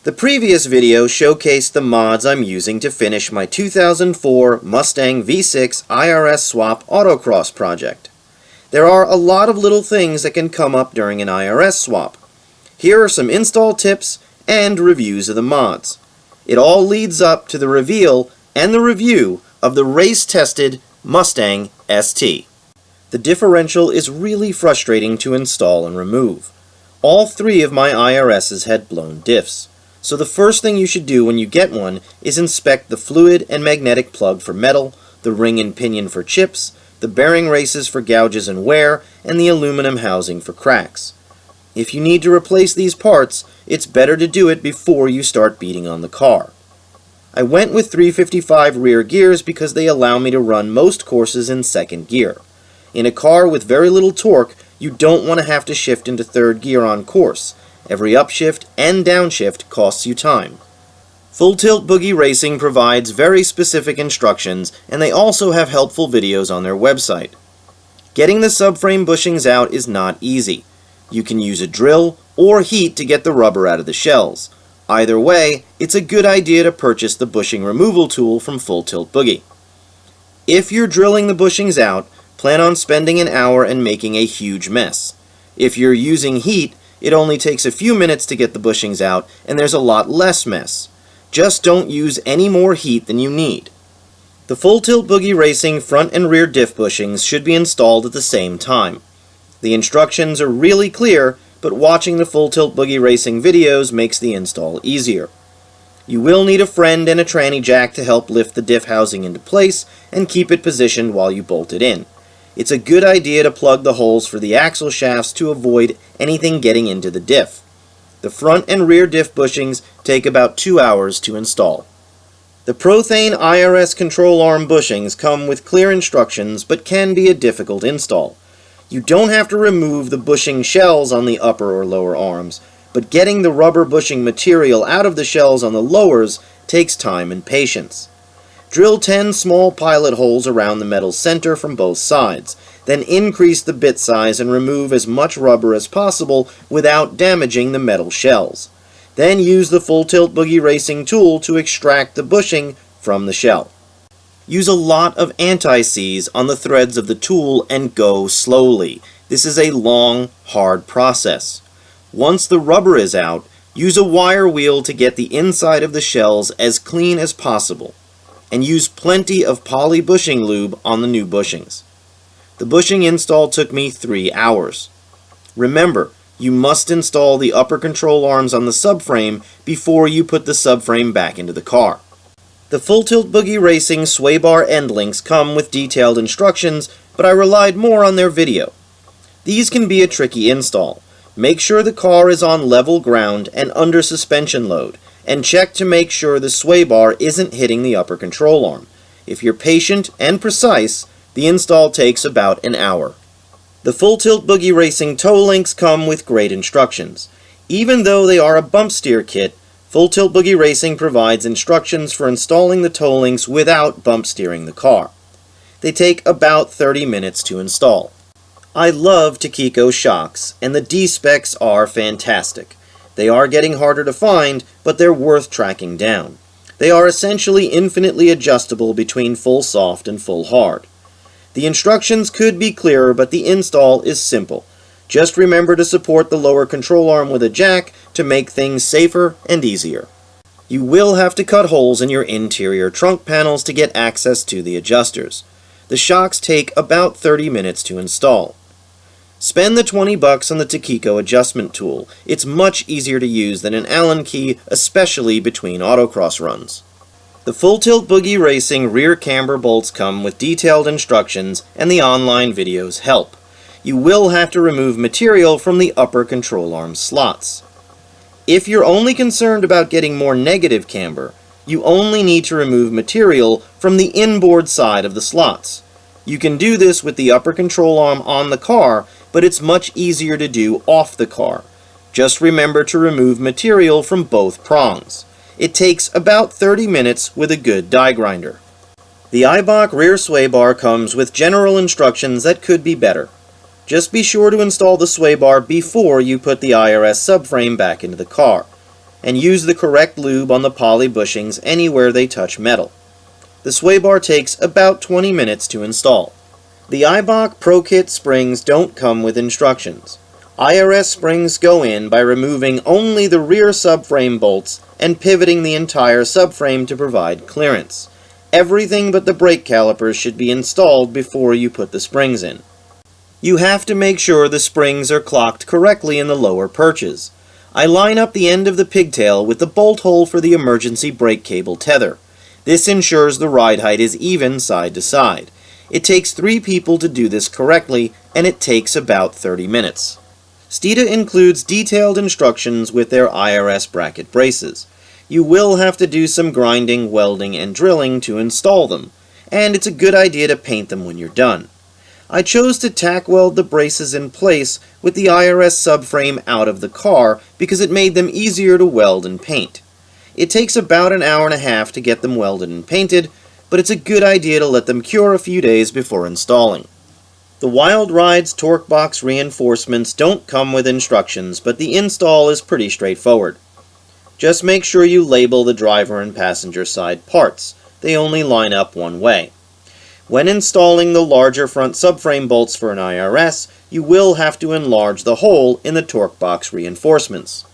The previous video showcased the mods I'm using to finish my 2004 Mustang V6 IRS swap Autocross project. There are a lot of little things that can come up during an IRS swap. Here are some install tips and reviews of the mods. It all leads up to the reveal and the review of the race-tested Mustang ST. The differential is really frustrating to install and remove. All three of my IRSs had blown diffs. So the first thing you should do when you get one is inspect the fluid and magnetic plug for metal, the ring and pinion for chips, the bearing races for gouges and wear, and the aluminum housing for cracks. If you need to replace these parts, it's better to do it before you start beating on the car. I went with 355 rear gears because they allow me to run most courses in second gear. In a car with very little torque, you don't want to have to shift into third gear on course. Every upshift and downshift costs you time. Full Tilt Boogie Racing provides very specific instructions, and they also have helpful videos on their website. Getting the subframe bushings out is not easy. You can use a drill or heat to get the rubber out of the shells. Either way, it's a good idea to purchase the bushing removal tool from Full Tilt Boogie. If you're drilling the bushings out, plan on spending an hour and making a huge mess. If you're using heat, it only takes a few minutes to get the bushings out, and there's a lot less mess. Just don't use any more heat than you need. The Full Tilt Boogie Racing front and rear diff bushings should be installed at the same time. The instructions are really clear, but watching the Full Tilt Boogie Racing videos makes the install easier. You will need a friend and a tranny jack to help lift the diff housing into place and keep it positioned while you bolt it in. It's a good idea to plug the holes for the axle shafts to avoid anything getting into the diff. The front and rear diff bushings take about 2 hours to install. The Prothane IRS control arm bushings come with clear instructions but can be a difficult install. You don't have to remove the bushing shells on the upper or lower arms, but getting the rubber bushing material out of the shells on the lowers takes time and patience. Drill 10 small pilot holes around the metal center from both sides, then increase the bit size and remove as much rubber as possible without damaging the metal shells. Then use the Full Tilt Boogie Racing tool to extract the bushing from the shell. Use a lot of anti-seize on the threads of the tool and go slowly. This is a long, hard process. Once the rubber is out, use a wire wheel to get the inside of the shells as clean as possible. And use plenty of poly bushing lube on the new bushings. The bushing install took me 3 hours. Remember, you must install the upper control arms on the subframe before you put the subframe back into the car. The Full Tilt Boogie Racing sway bar end links come with detailed instructions, but I relied more on their video. These can be a tricky install. Make sure the car is on level ground and under suspension load, and check to make sure the sway bar isn't hitting the upper control arm. If you're patient and precise, the install takes about an hour. The Full Tilt Boogie Racing toe links come with great instructions. Even though they are a bump steer kit, Full Tilt Boogie Racing provides instructions for installing the toe links without bump steering the car. They take about 30 minutes to install. I love Tokico shocks, and the D-Specs are fantastic. They are getting harder to find, but they're worth tracking down. They are essentially infinitely adjustable between full soft and full hard. The instructions could be clearer, but the install is simple. Just remember to support the lower control arm with a jack to make things safer and easier. You will have to cut holes in your interior trunk panels to get access to the adjusters. The shocks take about 30 minutes to install. Spend the $20 on the Tokico adjustment tool. It's much easier to use than an Allen key, especially between autocross runs. The Full Tilt Boogie Racing rear camber bolts come with detailed instructions, and the online videos help. You will have to remove material from the upper control arm slots. If you're only concerned about getting more negative camber, you only need to remove material from the inboard side of the slots. You can do this with the upper control arm on the car, but it's much easier to do off the car. Just remember to remove material from both prongs. It takes about 30 minutes with a good die grinder. The Eibach rear sway bar comes with general instructions that could be better. Just be sure to install the sway bar before you put the IRS subframe back into the car. and use the correct lube on the poly bushings anywhere they touch metal. The sway bar takes about 20 minutes to install. The Eibach Pro Kit springs don't come with instructions. IRS springs go in by removing only the rear subframe bolts and pivoting the entire subframe to provide clearance. Everything but the brake calipers should be installed before you put the springs in. You have to make sure the springs are clocked correctly in the lower perches. I line up the end of the pigtail with the bolt hole for the emergency brake cable tether. This ensures the ride height is even side to side. It takes 3 people to do this correctly, and it takes about 30 minutes. Steeda includes detailed instructions with their IRS bracket braces. You will have to do some grinding, welding, and drilling to install them, and it's a good idea to paint them when you're done. I chose to tack weld the braces in place with the IRS subframe out of the car because it made them easier to weld and paint. It takes about an hour and a half to get them welded and painted, but it's a good idea to let them cure a few days before installing. The Wild Rides torque box reinforcements don't come with instructions, but the install is pretty straightforward. Just make sure you label the driver and passenger side parts. They only line up one way. When installing the larger front subframe bolts for an IRS, you will have to enlarge the hole in the torque box reinforcements.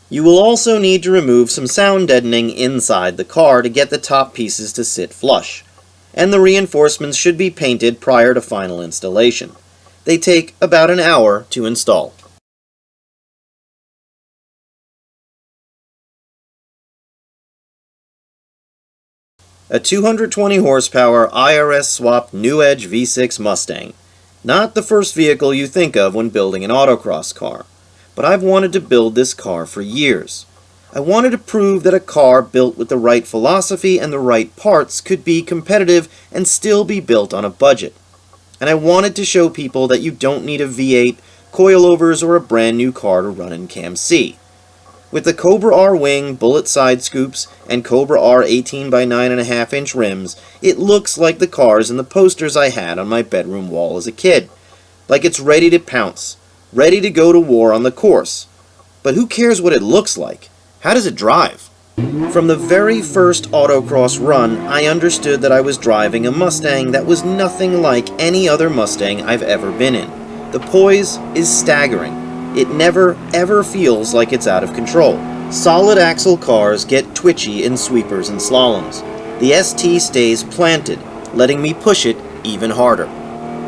You will also need to remove some sound deadening inside the car to get the top pieces to sit flush, and the reinforcements should be painted prior to final installation. They take about an hour to install. A 220 horsepower IRS swapped New Edge V6 Mustang. Not the first vehicle you think of when building an autocross car, but I've wanted to build this car for years. I wanted to prove that a car built with the right philosophy and the right parts could be competitive and still be built on a budget. And I wanted to show people that you don't need a V8, coilovers, or a brand new car to run in CAM-C. With the Cobra R wing, bullet side scoops, and Cobra R 18 by 9.5 inch rims, it looks like the cars in the posters I had on my bedroom wall as a kid. Like it's ready to pounce, ready to go to war on the course. But who cares what it looks like? How does it drive? From the very first autocross run, I understood that I was driving a Mustang that was nothing like any other Mustang I've ever been in. The poise is staggering. It never, ever feels like it's out of control. Solid axle cars get twitchy in sweepers and slaloms. The ST stays planted, letting me push it even harder.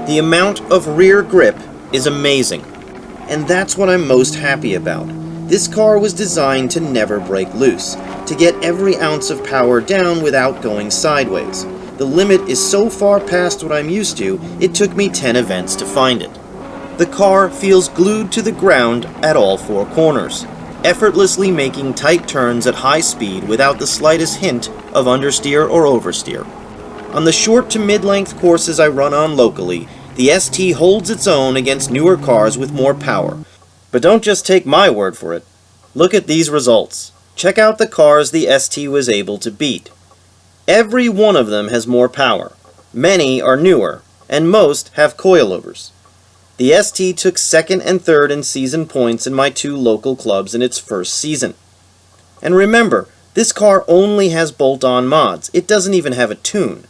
The amount of rear grip is amazing, and that's what I'm most happy about. This car was designed to never break loose, to get every ounce of power down without going sideways. The limit is so far past what I'm used to, it took me 10 events to find it. The car feels glued to the ground at all 4 corners, effortlessly making tight turns at high speed without the slightest hint of understeer or oversteer. On the short to mid-length courses I run on locally, the ST holds its own against newer cars with more power. But don't just take my word for it. Look at these results. Check out the cars the ST was able to beat. Every one of them has more power. Many are newer, and most have coilovers. The ST took 2nd and 3rd in season points in my 2 local clubs in its first season. And remember, this car only has bolt-on mods. It doesn't even have a tune.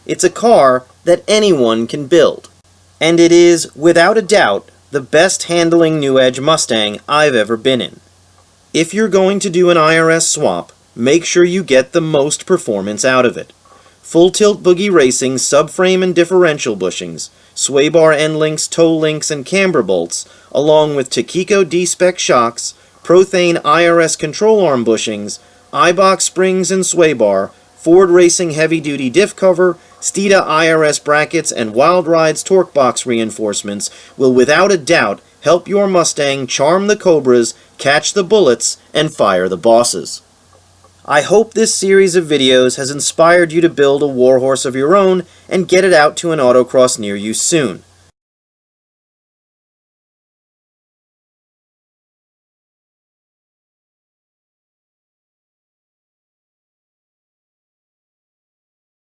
It's a car that anyone can build. And it is, without a doubt, the best handling New Edge Mustang I've ever been in. If you're going to do an IRS swap, make sure you get the most performance out of it. Full tilt Boogie Racing subframe and differential bushings, sway bar end links, toe links, and camber bolts, along with Tokico D-Spec shocks, Prothane IRS control arm bushings, Eibach springs and sway bar, Ford Racing heavy-duty diff cover, Steeda IRS brackets, and Wild Rides torque box reinforcements will without a doubt help your Mustang charm the Cobras, catch the bullets, and fire the bosses. I hope this series of videos has inspired you to build a warhorse of your own and get it out to an autocross near you soon.